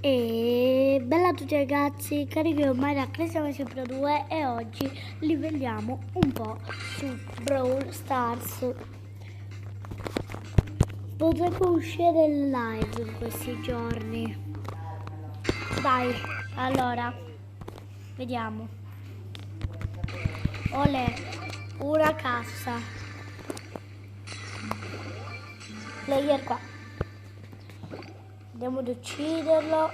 E bella a tutti ragazzi, carico ormai da Cristiano Pro 2 e oggi livelliamo un po' su Brawl Stars. Potrebbe uscire il live in questi giorni. Dai, allora, vediamo. Olè, una cassa. Player qua. Andiamo ad ucciderlo.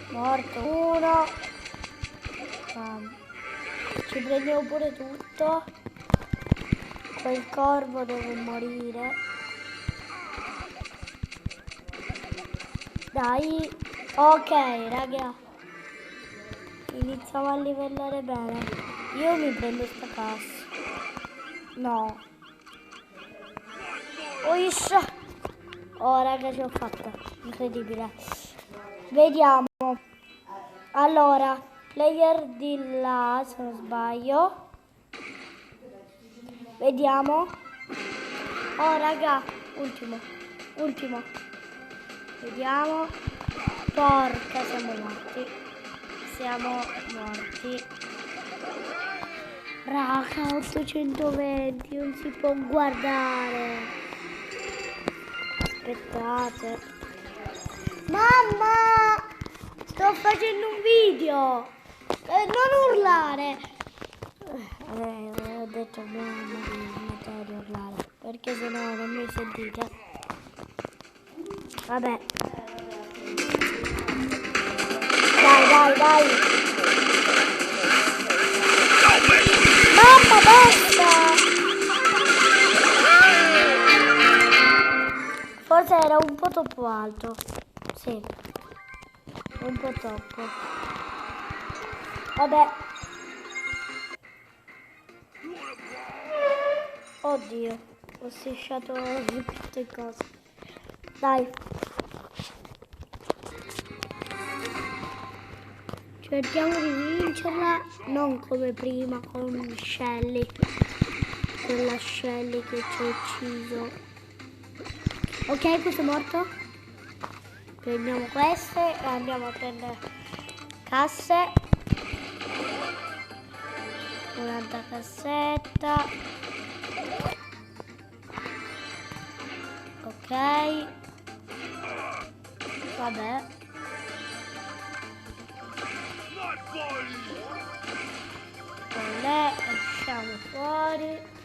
Morto uno. Ci prendiamo pure tutto. Quel corvo deve morire. Dai. Ok raga. Iniziamo a livellare bene. Io mi prendo sta cassa. No. Oh raga, ce l'ho fatta. Incredibile. Vediamo. Allora, player di là, se non sbaglio. Vediamo. Oh raga, ultimo. Vediamo. Porca, siamo morti. Raga, 820, non si può guardare. Aspettate. Mamma! Sto facendo un video! Non urlare! Ho detto a mia mamma di smettere di urlare, perché sennò non mi sentite. Vabbè. Dai! Mamma, basta! Forse era un po' troppo alto. Sì. Un po' troppo. Vabbè. Oddio. Ho strisciato tutte cose. Dai. Cerchiamo di vincerla. Non come prima con Shelly. Quella Shelly che ci ha ucciso. Ok, questo è morto. Prendiamo queste e andiamo a prendere casse. Un'altra cassetta. Ok. Vabbè. Olè, usciamo fuori.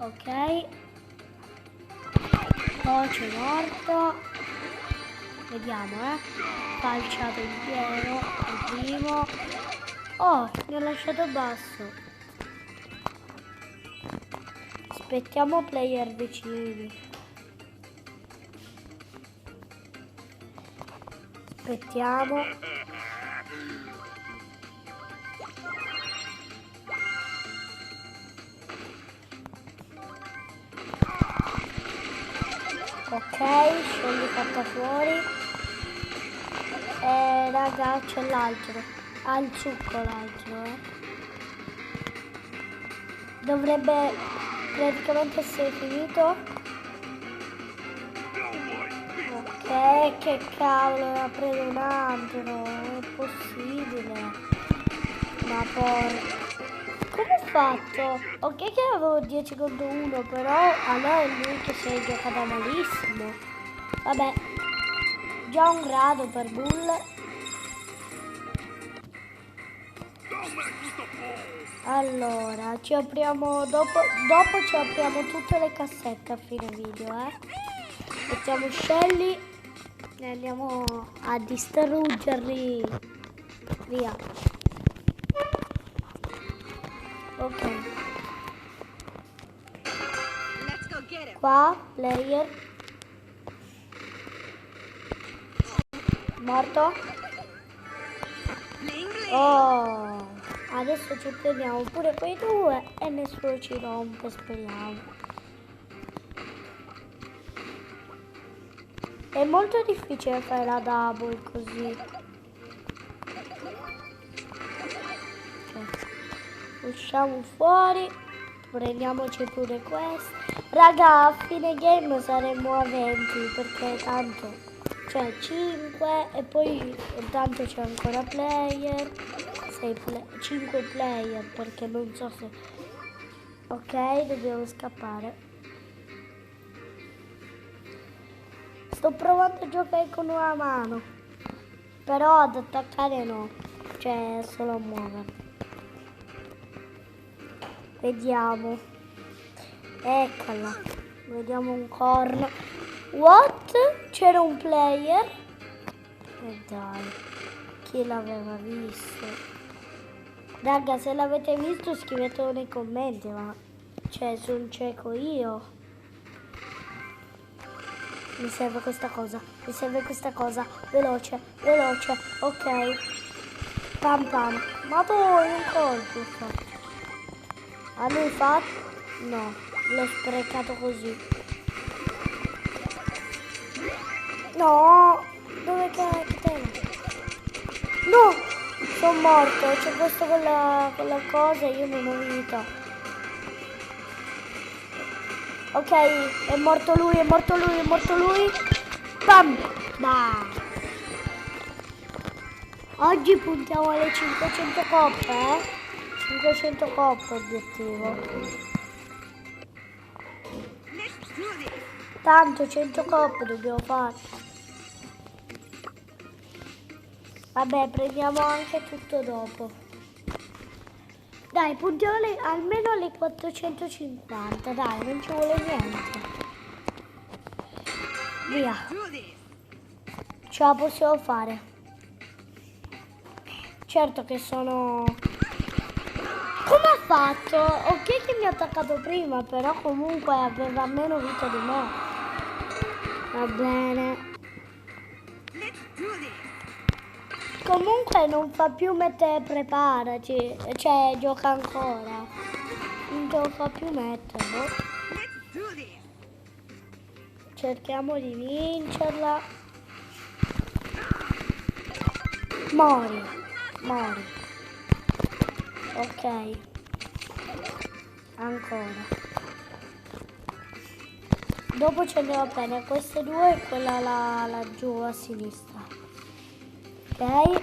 Ok. C'è morto. Vediamo, falciato in pieno. Il primo. Oh, mi ha lasciato basso. Aspettiamo player vicini. Aspettiamo. Ok, scegli fatta fuori. Raga, c'è l'altro. Ha il succo l'altro, Dovrebbe praticamente essere finito. Ok, che cavolo, ne ha preso un altro. Non è possibile. Ma porca. Come ho fatto? Ok che avevo 10 contro 1, però allora è lui che si è giocata malissimo. Vabbè, già un grado per Bull. Allora, ci apriamo dopo ci apriamo tutte le cassette a fine video, Mettiamo Shelly e andiamo a distruggerli. Via. Ok. Qua, player. Morto. Oh, adesso ci prendiamo pure quei due e nessuno ci rompe, speriamo. È molto difficile fare la double così. Okay. Usciamo fuori, prendiamoci pure questo. Raga, a fine game saremo a 20 perché tanto c'è 5 e poi tanto c'è ancora player, 5 player perché non so se... Ok, dobbiamo scappare. Sto provando a giocare con una mano, però ad attaccare no, cioè solo a muovere. Vediamo. Eccola. Vediamo un corno. What? C'era un player? E dai, chi l'aveva visto? Raga, se l'avete visto scrivetelo nei commenti, ma cioè sono cieco io. Mi serve questa cosa, veloce, veloce, ok. Pam pam. Ma poi un colpo fatto. A lui fa? No, l'ho sprecato così. No, dove cazzo? No, sono morto, c'è questo con la cosa e io non ho vita. Ok, è morto lui, è morto lui, è morto lui. Pam! Bah. Oggi puntiamo alle 500 coppe, 500 coppe obiettivo. Tanto 100 coppe dobbiamo fare. Vabbè, prendiamo anche tutto dopo. Dai, puntiamo almeno alle 450, dai, non ci vuole niente. Via. Ce la possiamo fare. Certo che sono... Come ha fatto? Ok che mi ha attaccato prima, però comunque aveva meno vita di me. Va bene. Comunque non fa più mettere preparati, cioè gioca ancora. Non te lo fa più metterlo. Cerchiamo di vincerla. Mori, mori. Ok. Ancora. Dopo ci andiamo a prendere queste due e quella laggiù a sinistra. Ok.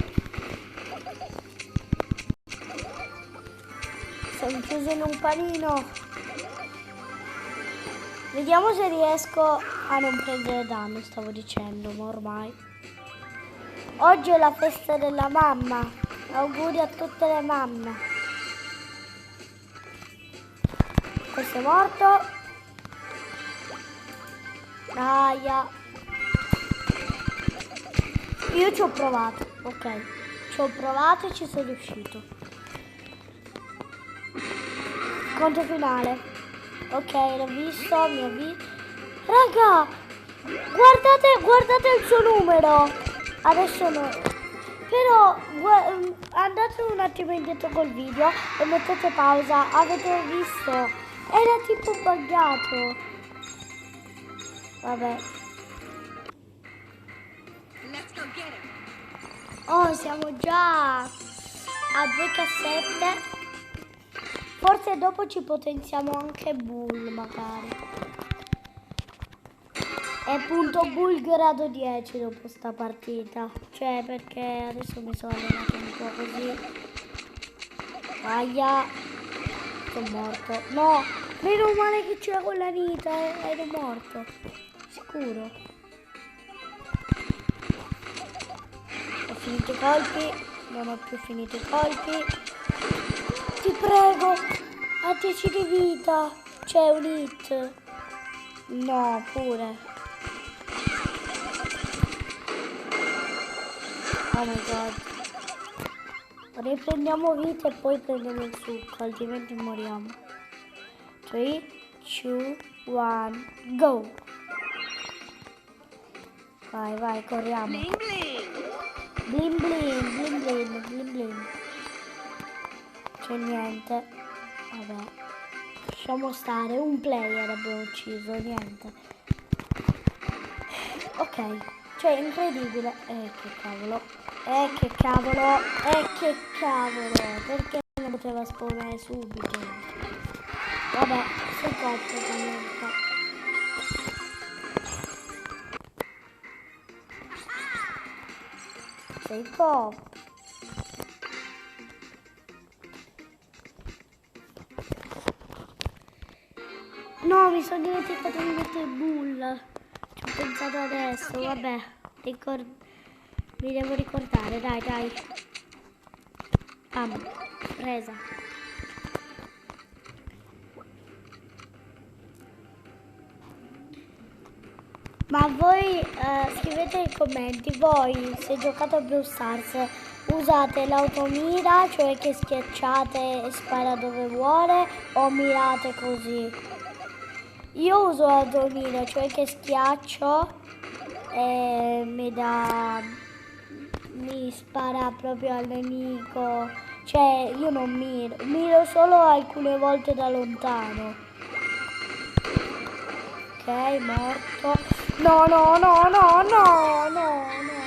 Sono chiuso in un panino. Vediamo se riesco a non prendere danno, stavo dicendo, ma ormai. Oggi è la festa della mamma. Auguri a tutte le mamme. Questo è morto. Aia. Io ci ho provato, ok. Ci ho provato e ci sono riuscito. Conto finale. Ok, l'ho visto, mi ho visto. Raga, guardate il suo numero. Adesso no. Però andate un attimo indietro col video e mettete pausa. Avete visto? Era tipo buggato. Vabbè. Oh, siamo già a 2 cassette. Forse dopo ci potenziamo anche Bull, magari. È punto Bull grado 10 dopo sta partita. Cioè, perché adesso mi sono allenato un po' così. Aia. Sono morto. No, meno male che c'era quella vita, ero morto. Sicuro. Ho finito i colpi. Non ho più finito i colpi. Ti prego, a 10 di vita. C'è un hit. No, pure. Oh my god. Riprendiamo vita e poi prendiamo il succo, altrimenti moriamo. 3, 2, 1, go! Vai, vai, corriamo. Bling bling, bling bling, bling bling. C'è niente. Vabbè. Lasciamo stare. Un player abbiamo ucciso, niente. Ok. Cioè, incredibile. Che cavolo. Che cavolo. Che cavolo. Perché non poteva spawnare subito? Vabbè, sei cotto comunque. Sei cotto. No, mi sono dimenticato di mettere il bull. Ci ho pensato adesso, vabbè. Mi devo ricordare, dai, dai. Presa. Ma voi scrivete nei commenti, voi se giocate a Brawl Stars usate l'automira, cioè che schiacciate e spara dove vuole, o mirate così? Io uso l'automira, cioè che schiaccio e mi spara proprio al nemico, cioè io non miro solo alcune volte da lontano. Ok, morto. No, no, no, no, no, no, no, no, no,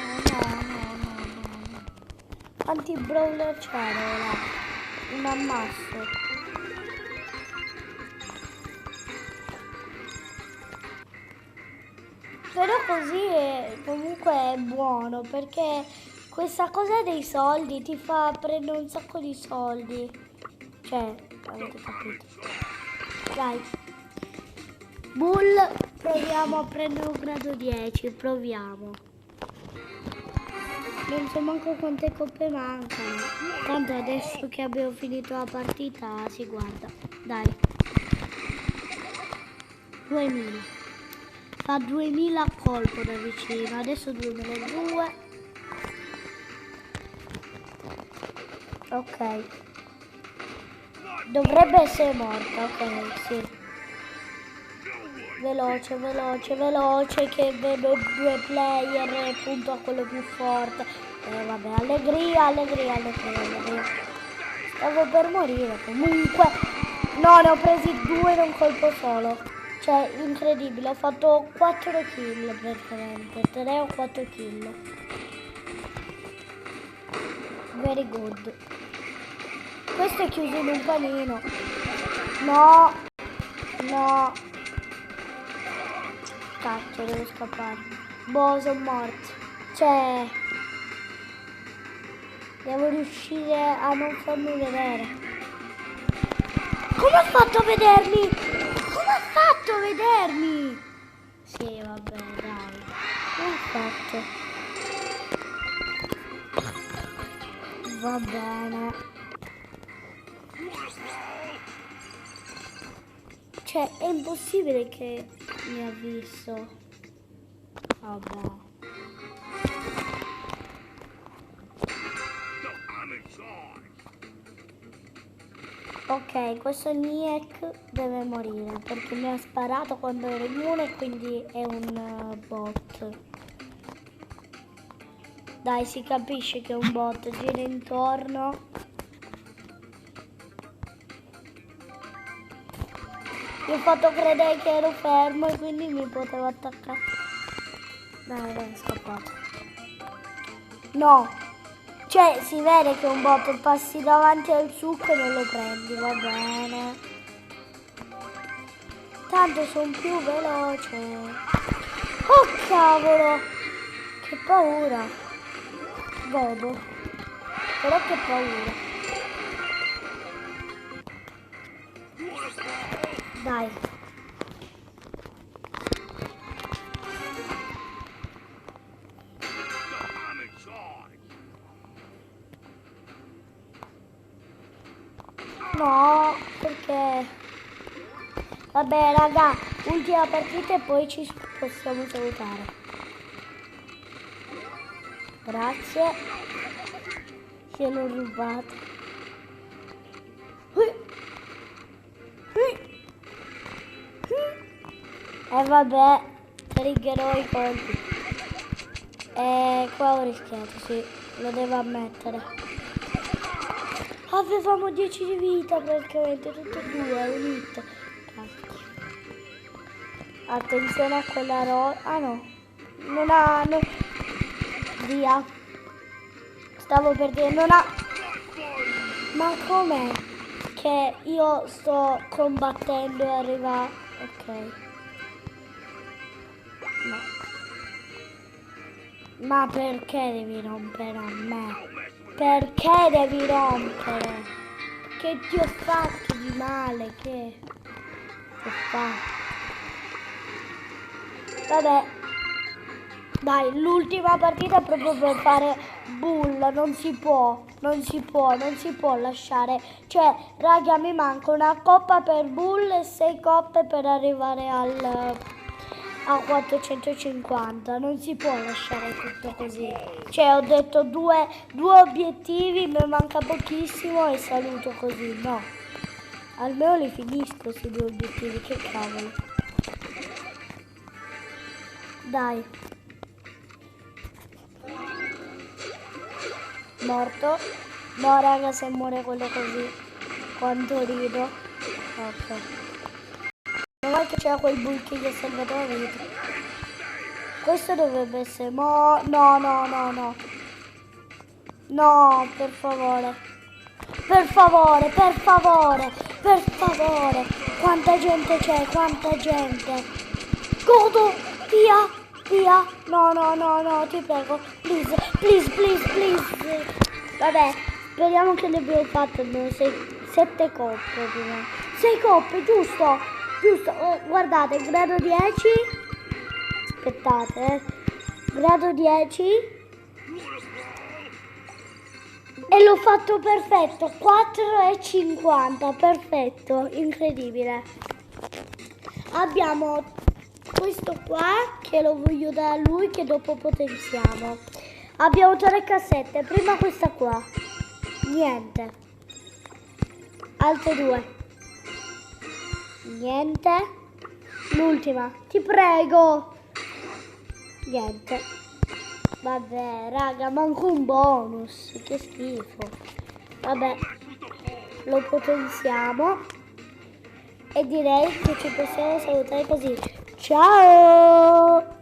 no. Quanti brawler c'erano là? Un ammasso. Però così comunque è buono, perché questa cosa dei soldi ti fa prendere un sacco di soldi. Cioè, avete capito. Dai. Bull, proviamo a prendere un grado 10, proviamo. Non so manco quante coppe mancano. Tanto adesso che abbiamo finito la partita si guarda. Dai. 2000. Fa 2000 a colpo da vicino. Adesso 2002. Ok. Dovrebbe essere morta, ok, sì. Veloce, veloce, veloce, che vedo 2 player e punto a quello più forte. Vabbè, allegria, allegria, allegria, allegria. Stavo per morire comunque. No, ne ho presi 2 in un colpo solo. Cioè, incredibile, ho fatto 4 kill praticamente. 3 o 4 kill. Very good. Questo è chiuso in un panino. No, no. Cacchio, devo scappare. Boh, sono morto. Cioè, devo riuscire a non farmi vedere. Come ha fatto a vedermi? Come ha fatto a vedermi? Sì, vabbè, dai. Come ha fatto? Va bene. Cioè, è impossibile che mi ha visto. Vabbè. Ok, questo Niek deve morire perché mi ha sparato quando ero immune e quindi è un bot. Dai, si capisce che è un bot, gira intorno. Mi ho fatto credere che ero fermo e quindi mi potevo attaccare. Dai, è scappato. No! Cioè, si vede che è un bot, passi davanti al succo e non lo prendi, va bene. Tanto sono più veloce. Oh, cavolo! Che paura. Godo. Però che paura. Dai. No, perché? Vabbè, raga, ultima partita e poi ci possiamo salutare. Grazie. Se l'ho rubato. E vabbè, triggerò i colpi. Qua ho rischiato, sì, lo devo ammettere. Avevamo 10 di vita praticamente, tutte e due, un hit. Attenzione a quella rosa. Ah no, non ha... No. Via. Stavo per dire, non ha... Ma com'è? che io sto combattendo e arriva... Ok. No. Ma perché devi rompere a me? Perché devi rompere? Che ti ho fatto di male? Che ti ho fatto? Vabbè. Dai, l'ultima partita è proprio per fare bull, non si può lasciare. Cioè, raga, mi manca una coppa per bull e 6 coppe per arrivare a 450. Non si può lasciare tutto così. Cioè, ho detto due obiettivi, mi manca pochissimo e saluto così. No, almeno li finisco questi 2 obiettivi, che cavolo. Dai. Morto. No raga, se muore quello così quanto rido. Ok, non è che c'era quel bull che gli ha salvato la vita. Questo dovrebbe essere no, per favore, per favore. Quanta gente c'è, quanta gente. Godo, via. No, ti prego. Please. Vabbè, speriamo che ne abbiamo fatto almeno 7 coppe prima. 6 coppe, giusto. Guardate, grado 10. Aspettate, grado 10. E l'ho fatto perfetto, 4,50, perfetto, incredibile. Abbiamo questo qua che lo voglio dare a lui, che dopo potenziamo. Abbiamo 3 cassette, prima questa qua, niente, altre 2, niente, l'ultima, ti prego, niente. Vabbè raga, manco un bonus, che schifo. Vabbè, lo potenziamo e direi che ci possiamo salutare così. Ciao!